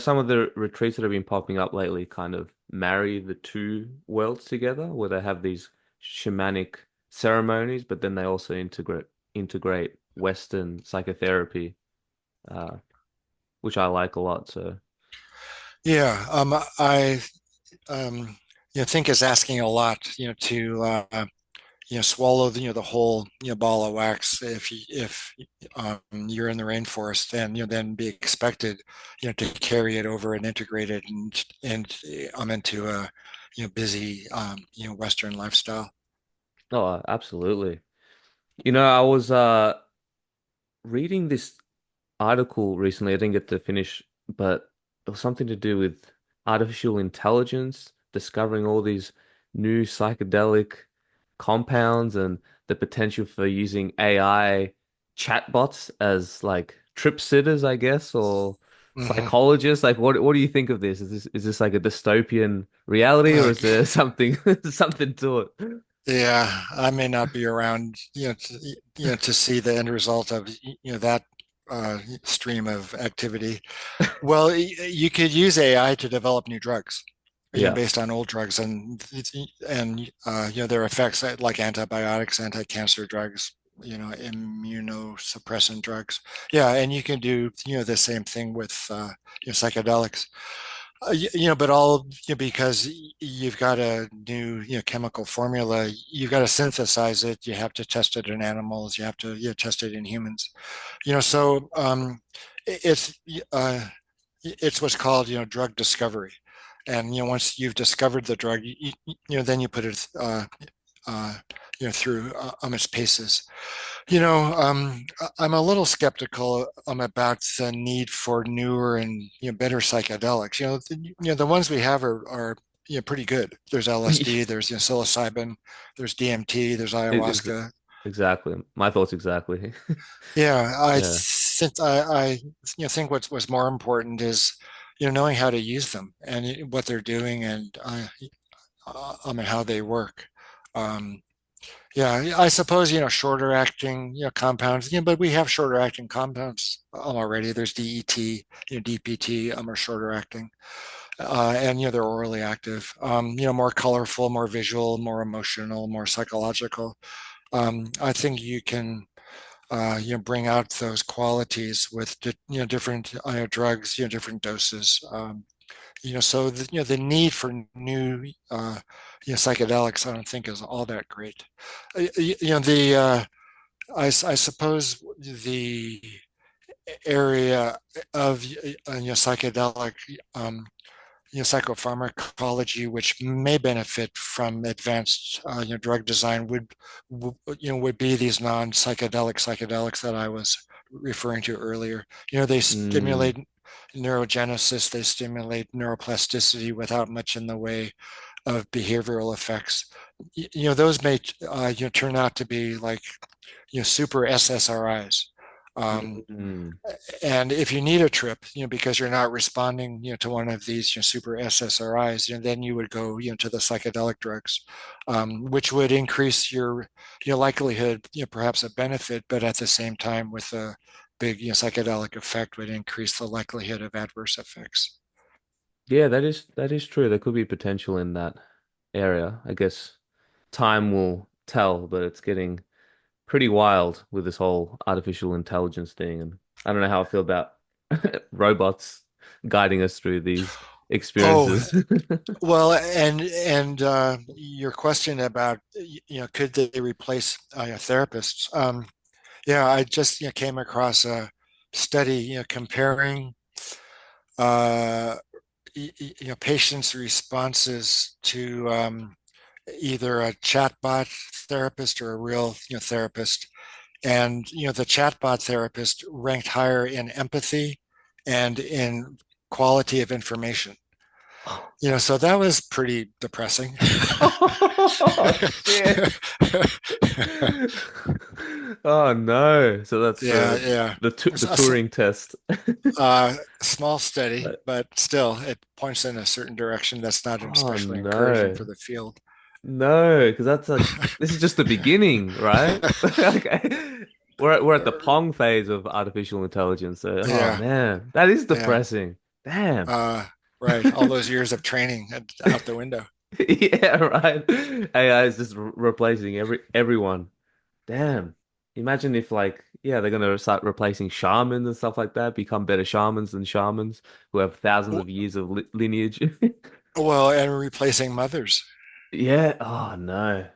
some of the retreats that have been popping up lately kind of marry the two worlds together, where they have these shamanic ceremonies, but then they also integrate Western psychotherapy, uh, which I like a lot. So Yeah, I um, think is asking a lot, to swallow the whole ball of wax if you're in the rainforest, and then be expected to carry it over and integrate it, and I'm into a busy Western lifestyle. oh, absolutely. I was reading this article recently. I didn't get to finish, but it was something to do with artificial intelligence, discovering all these new psychedelic compounds and the potential for using AI chatbots as like trip sitters, I guess, or Hmm. psychologists. Like, what do you think of this? Is this like a dystopian reality, or Uh, is there something something to it? yeah, I may not be around, to see the end result of that stream of activity. Well, you could use AI to develop new drugs, Yeah. based on old drugs, and their effects, like antibiotics, anti-cancer drugs, immunosuppressant drugs. Yeah, and you can do the same thing with psychedelics. But all because you've got a new chemical formula, you've got to synthesize it. You have to test it in animals. You have to test it in humans. So it's uh, it's what's called drug discovery, and once you've discovered the drug, then you put it through its paces. I'm a little skeptical about the need for newer and better psychedelics. The ones we have are pretty good. There's LSD, there's psilocybin, there's DMT, there's Ex- ayahuasca. Exactly. My thoughts exactly. Yeah, I Yeah. think I think what's more important is knowing how to use them and what they're doing and how they work. Um, yeah, I suppose, shorter acting, compounds, but we have shorter acting compounds already. There's DET, DPT, are shorter acting. And, they're orally active, more colorful, more visual, more emotional, more psychological. I think you can, bring out those qualities with, different drugs, different doses. So the need for new psychedelics, I don't think is all that great. The I suppose the area of psychedelic psychopharmacology, which may benefit from advanced drug design, would be these non-psychedelic psychedelics that I was referring to earlier. They Mm, stimulate neurogenesis, they stimulate neuroplasticity without much in the way of behavioral effects. Those may turn out to be like super SSRIs. Um, mm. and if you need a trip, because you're not responding, to one of these super SSRIs, then you would go, to the psychedelic drugs, which would increase your likelihood, perhaps a benefit, but at the same time, with a big, psychedelic effect, would increase the likelihood of adverse effects. Yeah, that is true. There could be potential in that area. I guess time will tell, but it's getting pretty wild with this whole artificial intelligence thing. And I don't know how I feel about robots guiding us through these Oh, experiences. well, and your question about could they replace therapists? Yeah, I just came across a study comparing uh, patients' responses to either a chatbot therapist or a real therapist, and the chatbot therapist ranked higher in empathy and in quality of information. So that was pretty depressing. Oh shit. Oh no. So that's Yeah, the yeah. the Turing test. Small study, But- but still, it points in a certain direction that's not Oh especially encouraging for no. the field. No, because that's like this is just the beginning, right? Okay. We're at the Pong phase of artificial intelligence. So, oh Yeah, man, that is yeah. depressing. Damn. Right. All those years of training out the window. Yeah, right. AI is just replacing everyone. Damn. Imagine if like yeah, they're gonna start replacing shamans and stuff like that, become better shamans than shamans who have thousands of years of li lineage. Well, and replacing mothers. Yeah. Oh no.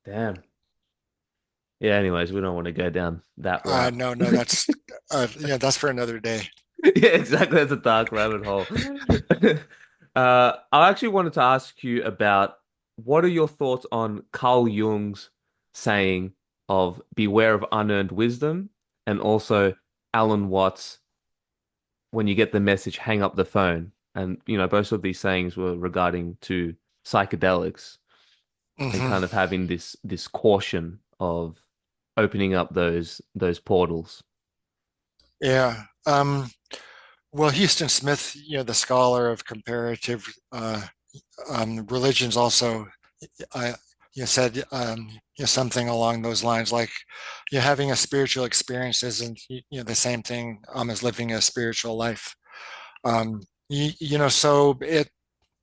Damn. Yeah, anyways, we don't want to go down that route. No, no, that's for another day. Yeah, exactly. That's a dark rabbit hole. I actually wanted to ask you about what are your thoughts on Carl Jung's saying of beware of unearned wisdom and also Alan Watts, when you get the message, hang up the phone. And, both of these sayings were regarding to psychedelics and Hmm. kind of having this caution of opening up those portals. Yeah. Well, Houston Smith, the scholar of comparative religions, also uh, said something along those lines, like having a spiritual experience isn't the same thing as living a spiritual life. So it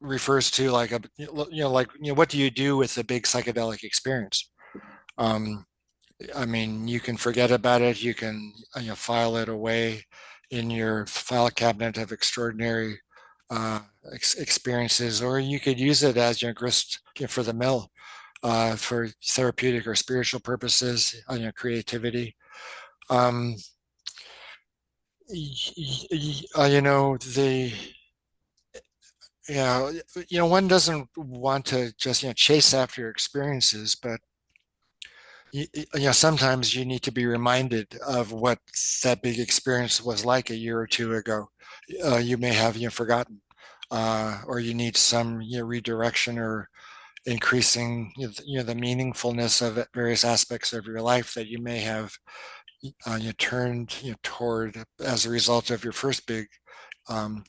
refers to like what do you do with a big psychedelic experience? Um, I mean, you can forget about it. You can file it away in your file cabinet of extraordinary experiences, or you could use it as your grist for the mill for therapeutic or spiritual purposes, creativity. Um, the yeah, one doesn't want to just chase after experiences, but sometimes you need to be reminded of what that big experience was like a year or two ago. You may have forgotten, or you need some redirection or increasing the meaningfulness of various aspects of your life that you may have turned toward as a result of your first big um,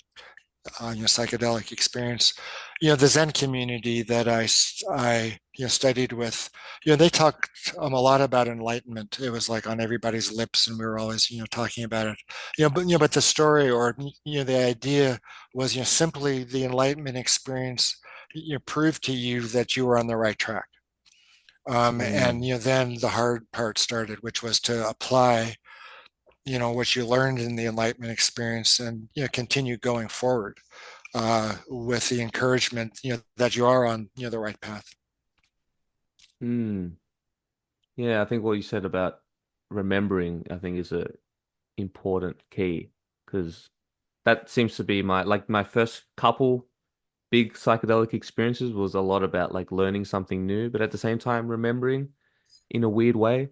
psychedelic experience. The Zen community that I studied with, they talked a lot about enlightenment. It was like on everybody's lips, and we were always talking about it. But the story, or the idea was simply the enlightenment experience proved to you that you were on the right track. And Mm. then the hard part started, which was to apply what you learned in the enlightenment experience, and continue going forward with the encouragement that you are on the right path. Mm. Yeah, I think what you said about remembering, I think is a important key because that seems to be my first couple big psychedelic experiences was a lot about like learning something new, but at the same time remembering in a weird way.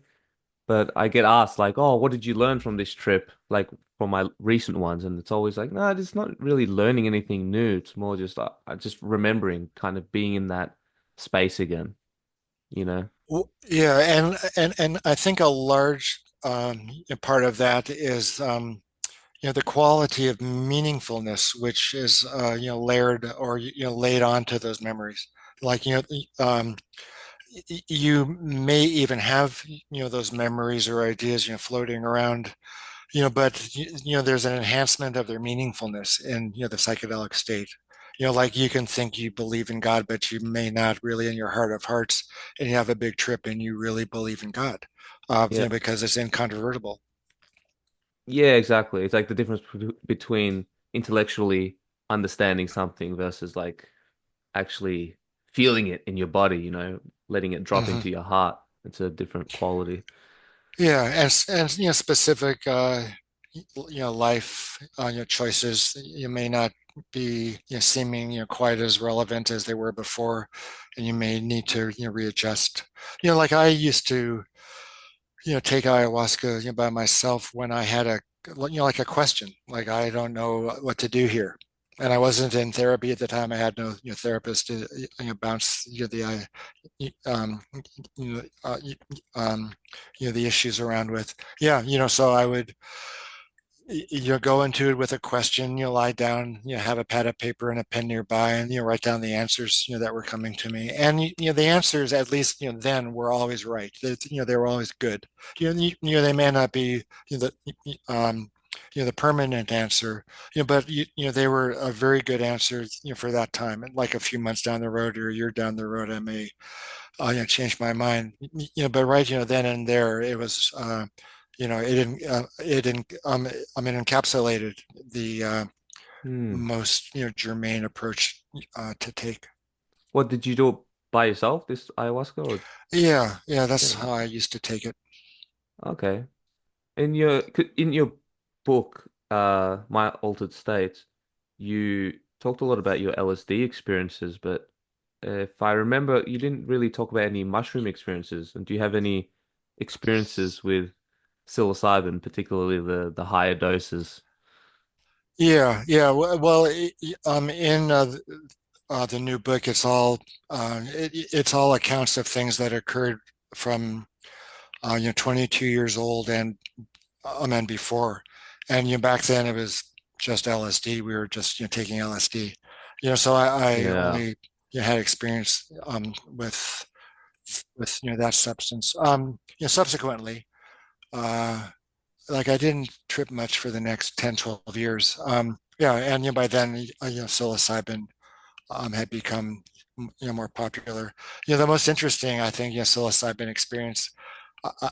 But I get asked like, "Oh, what did you learn from this trip?" Like from my recent ones, and it's always like, "No, it's not really learning anything new. It's more just just remembering, kind of being in that space again, you know?" Yeah, and I think a large part of that is the quality of meaningfulness, which is layered, or laid onto those memories. Like you may even have those memories or ideas floating around, but there's an enhancement of their meaningfulness in the psychedelic state. Like you can think you believe in God, but you may not really in your heart of hearts, and you have a big trip and you really believe in God, Yeah. because it's incontrovertible. Yeah, exactly. It's like the difference between intellectually understanding something versus like actually feeling it in your body, letting it drop Hmm. into your heart. It's a different quality. Yeah, and specific life choices you may not be seeming quite as relevant as they were before, and you may need to readjust. Like I used to take ayahuasca by myself when I had a like a question, like I don't know what to do here. And I wasn't in therapy at the time. I had no therapist to bounce um, you know, uh, um, the issues around with. Yeah, so I would go into it with a question, lie down, have a pad of paper and a pen nearby, and write down the answers that were coming to me. And the answers, at least then, were always right. They were always good. They may not be the permanent answer, but they were a very good answer for that time. And like a few months down the road or a year down the road, I may change my mind. But right, then and there, it was. I mean, encapsulated the Hmm. most, germane approach to take. What did you do it by yourself, this ayahuasca? Or Yeah, that's yeah, how I used to take it. okay. In your book, My Altered States, you talked a lot about your LSD experiences, but if I remember, you didn't really talk about any mushroom experiences. And do you have any experiences with psilocybin, particularly the higher doses? Yeah. Well, in the new book, it's all accounts of things that occurred from 22 years old and before. And back then it was just LSD. We were just taking LSD. So I Yeah. only had experience with that substance. Subsequently, uh, like I didn't trip much for the next 10, 12 years. Yeah, and by then psilocybin had become more popular. The most interesting, I think, psilocybin experience.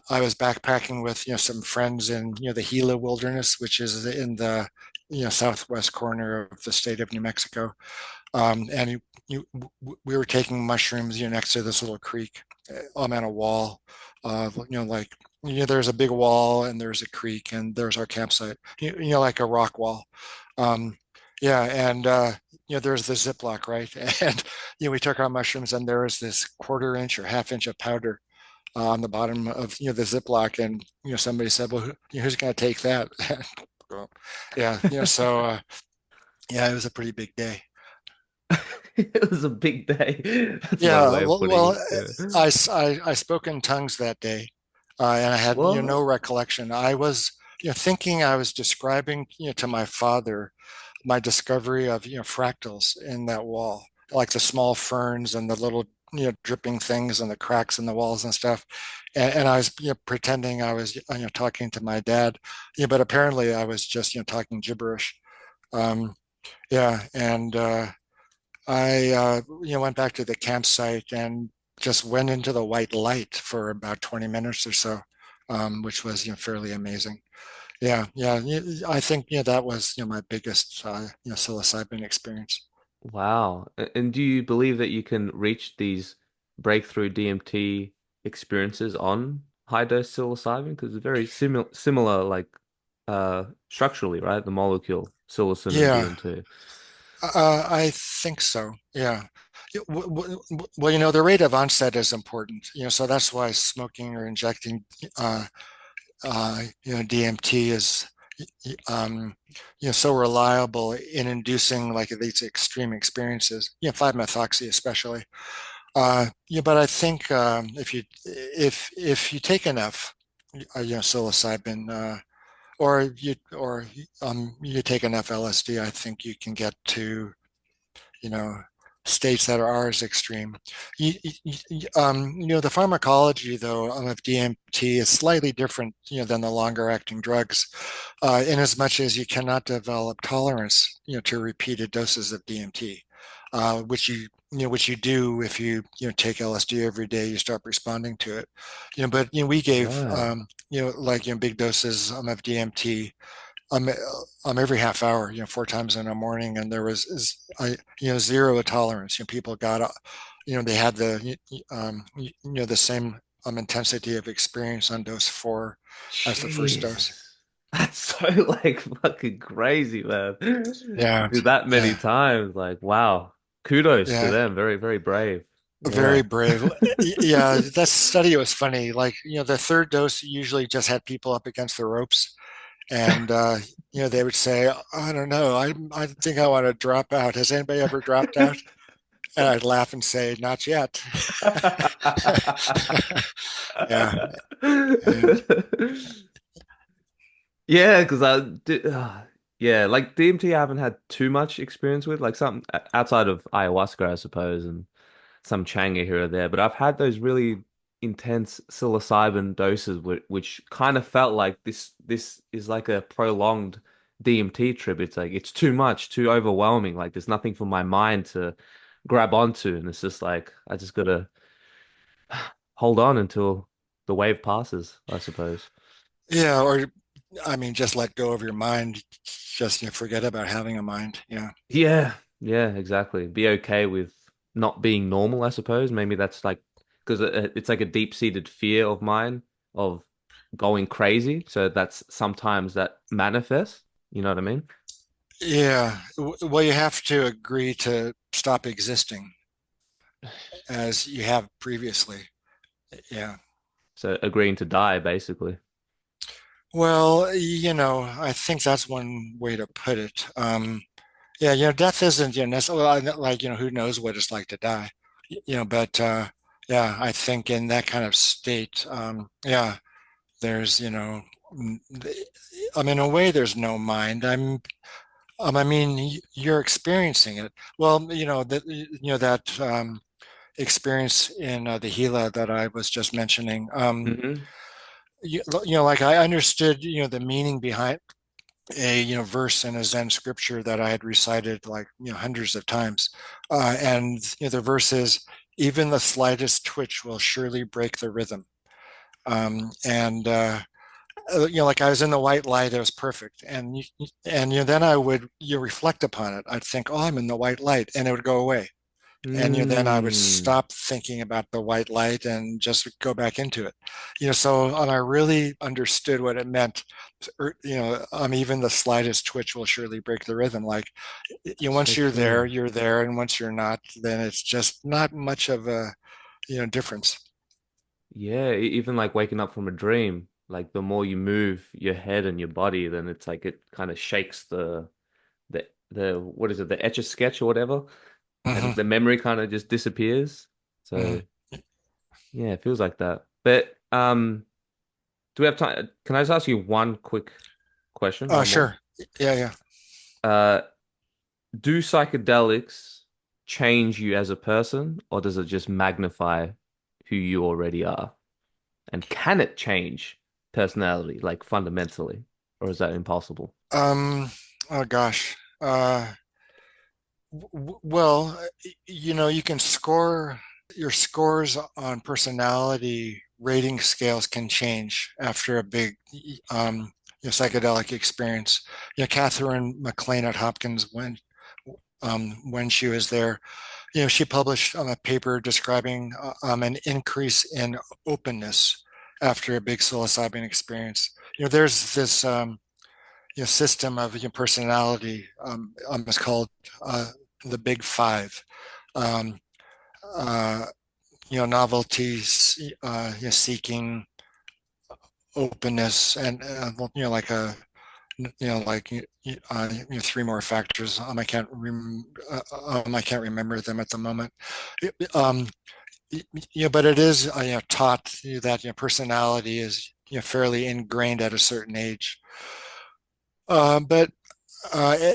I was backpacking with some friends in the Gila Wilderness, which is in the southwest corner of the state of New Mexico, and we were taking mushrooms next to this little creek. I'm on a wall, like there's a big wall and there's a creek and there's our campsite, like a rock wall. Um, yeah, and there's the Ziploc, right? And we took our mushrooms, and there was this quarter inch or half inch of powder on the bottom of the Ziploc, and somebody said, "Well, who's going to take that?" Yeah, so yeah, it was a pretty big day. It was a big day. That's one Yeah, way of putting well, it. Yeah. I spoke in tongues that day, and I had no What? recollection. I was thinking I was describing to my father my discovery of fractals in that wall, like the small ferns and the little dripping things and the cracks in the walls and stuff. And I was pretending I was talking to my dad, but apparently I was just talking gibberish. Um, yeah, and I went back to the campsite and just went into the white light for about 20 minutes or so, which was fairly amazing. Yeah, yeah. I think that was my biggest psilocybin experience. Wow. And do you believe that you can reach these breakthrough DMT experiences on high dose psilocybin? Because it's very similar, like structurally, right? The molecule, psilocin and Yeah, DMT. I think so. Yeah. Well, the rate of onset is important. So that's why smoking or injecting, DMT is, um, so reliable in inducing like these extreme experiences. 5-methoxy especially. Yeah, but I think if you take enough, psilocybin, or you take enough LSD, I think you can get to you know states that are as extreme. The pharmacology though of DMT is slightly different than the longer acting drugs, in as much as you cannot develop tolerance to repeated doses of DMT, which you do if you take LSD every day. You start responding to it, but we gave Right. like big doses of DMT um, every half hour, 4 times in the morning, and there was zero tolerance. People got, they had the same the experience on dose 4 as the first dose. Jesus. That's so like fucking crazy, man. Yeah, Do that many yeah, times. Like, wow. Kudos to yeah. them. Very, very brave. Very Yeah. brave. Yeah, that study was funny. Like, the third dose usually just had people up against the ropes, and they would say, "I don't know. I think I want to drop out. Has anybody ever dropped out?" And I'd laugh and say, "Not yet." Yeah, and Yeah, because yeah, like DMT I haven't had too much experience with, like some outside of ayahuasca, I suppose, and some changa here or there. But I've had those really intense psilocybin doses, which kind of felt like this is like a prolonged DMT trip. It's like it's too much, too overwhelming. Like there's nothing for my mind to grab onto, and it's just like I just gotta hold on until the wave passes, I suppose. yeah, or I mean, just let go of your mind. Just forget about having a mind. Yeah. Yeah, yeah, exactly. Be okay with not being normal, I suppose. Maybe that's like because it's like a deep-seated fear of mine of going crazy. So that's sometimes that manifests. You know what I mean? Yeah. Well, you have to agree to stop existing as you have previously. Yeah. So agreeing to die, basically. Well, I think that's one way to put it. Yeah, death isn't, necessarily like, who knows what it's like to die, but yeah, I think in that kind of state, yeah, there's, in a way, there's no mind. I mean, you're experiencing it. Well, that experience in the Gila that I was just mentioning. Hmm. Like I understood, the meaning behind a verse in a Zen scripture that I had recited like hundreds of times, and the verse is, "Even the slightest twitch will surely break the rhythm." And like I was in the white light, it was perfect, and then I would reflect upon it. I'd think, "Oh, I'm in the white light," and it would go away. And then I would Mm. stop thinking about the white light and just go back into it. So I really understood what it meant. Even the slightest twitch will surely break the rhythm. Like, So once you're there, true. you're there, and once you're not, then it's just not much of a difference. Yeah, even like waking up from a dream, like the more you move your head and your body, then it's like it kind of shakes the what is it, the etch a sketch or whatever, and Hmm. the memory kind of just disappears. Hmm. So yeah, it feels like that. But do we have time? Can I just ask you one quick question? One more. Sure. Yeah, yeah. Uh, do psychedelics change you as a person, or does it just magnify who you already are? And can it change personality, like fundamentally, or is that impossible? Um, oh gosh. Well, you can score your scores on personality rating scales can change after a big psychedelic experience. Catherine McLean at Hopkins, when she was there, she published a paper describing an increase in openness after a big psilocybin experience. There's this system of personality. It's called the Big Five. Um, uh, Novelties, seeking, openness, and like three more factors. I can't remember them at the moment. Um, but it is taught that personality is fairly ingrained at a certain age. But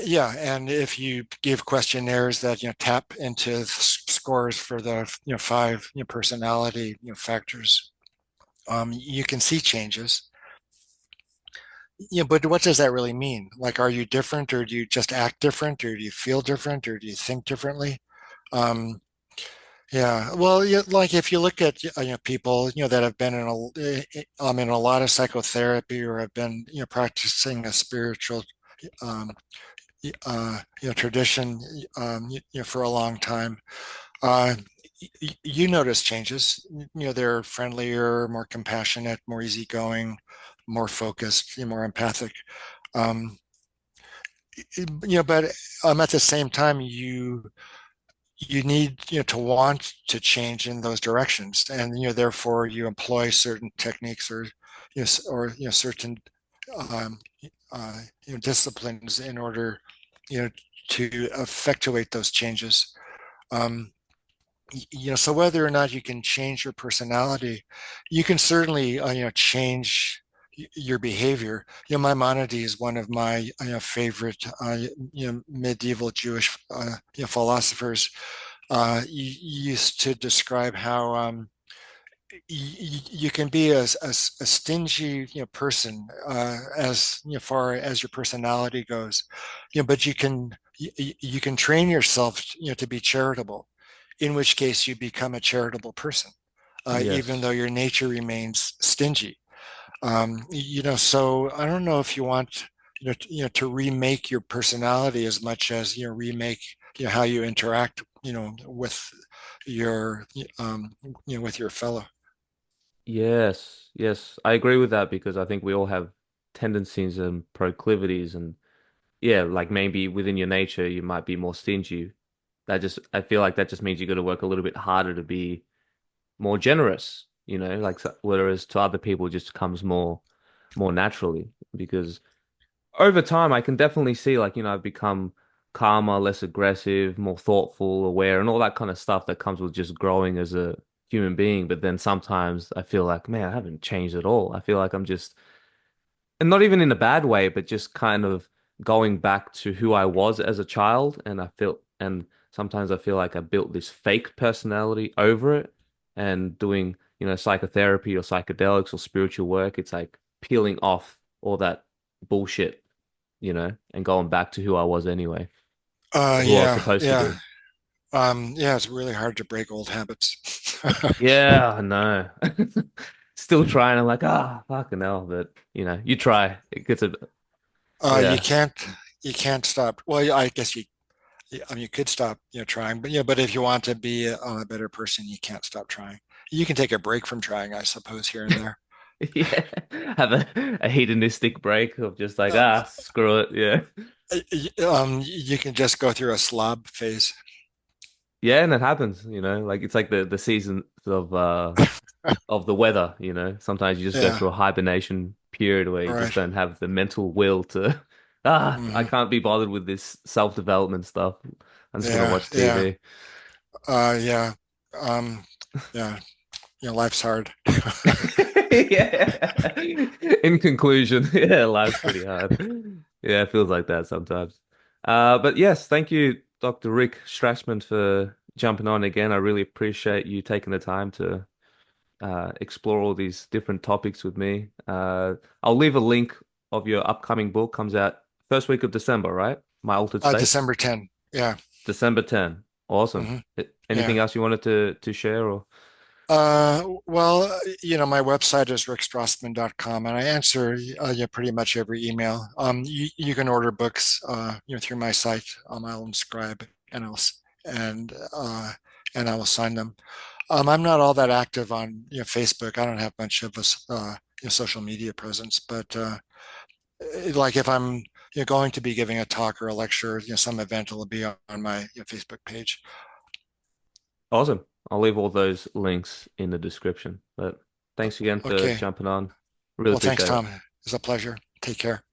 yeah, and if you give questionnaires that tap into scores for the five personality factors, you can see changes. But what does that really mean? Like, are you different, or do you just act different, or do you feel different, or do you think differently? Um, yeah, well, like if you look at people that have been in a lot of psychotherapy, or have been practicing a spiritual um, tradition for a long time, uh, you notice changes. They're friendlier, more compassionate, more easygoing, more focused, more empathic. Um, but at the same time, you need to want to change in those directions, and therefore you employ certain techniques, or certain um, disciplines in order you know to effectuate those changes. um, so whether or not you can change your personality, you can certainly change your behavior. Maimonides is one of my favorite medieval Jewish philosophers. Used to describe how you can be a stingy person as far as your personality goes, but you can train yourself to be charitable, in which case you become a charitable person, even though Yes. your nature remains stingy. So I don't know if you want to remake your personality as much as remake how you interact with your with your fellow. Yes, yes, I agree with that because I think we all have tendencies and proclivities, and yeah, like maybe within your nature you might be more stingy. I feel like that just means you got to work a little bit harder to be more generous, whereas to other people it just comes more naturally because over time I can definitely see I've become calmer, less aggressive, more thoughtful, aware, and all that kind of stuff that comes with just growing as a human being. But then sometimes I feel like, man, I haven't changed at all. I feel like I'm just, and not even in a bad way, but just kind of going back to who I was as a child. And sometimes I feel like I built this fake personality over it, and doing, psychotherapy or psychedelics or spiritual work, it's like peeling off all that bullshit, and going back to who I was anyway, or who I was Yeah, supposed to yeah. be. Yeah, it's really hard to break old habits. Yeah, I know. Still trying. I'm like, fucking hell. But you try. It gets a, You yeah. can't stop. Well, I guess I mean, you could stop, trying, but but if you want to be a better person, you can't stop trying. You can take a break from trying, I suppose, here and there. Yeah. Have a hedonistic break of just like, Uh, screw it. Yeah. you can just go through a slob phase. Yeah, and it happens, like it's like the seasons of the weather, Sometimes you just go Yeah, through a hibernation period where you just right. don't have the mental will to, I Hmm. can't be bothered with this self-development stuff. I'm just gonna Yeah, watch yeah, TV. yeah. Um, yeah, life's hard. Yeah. In conclusion, yeah, life's pretty hard. Yeah, it feels like that sometimes. But yes, thank you, Dr. Rick Strassman, for jumping on again. I really appreciate you taking the time to explore all these different topics with me. I'll leave a link of your upcoming book. Comes out first week of December, right? My Altered States, December 10. Yeah. December 10. Awesome. Hmm. Anything Yeah. else you wanted to share or? My website is rickstrassman.com, and I answer pretty much every email. You can order books through my site. I'll inscribe and and I will sign them. I'm not all that active on Facebook. I don't have much of a social media presence, but like if I'm going to be giving a talk or a lecture, some event will be on my Facebook page. Awesome. I'll leave all those links in the description. But thanks again for Okay. jumping on. Really Well, thanks, appreciate it. Tom. It's a pleasure. Take care.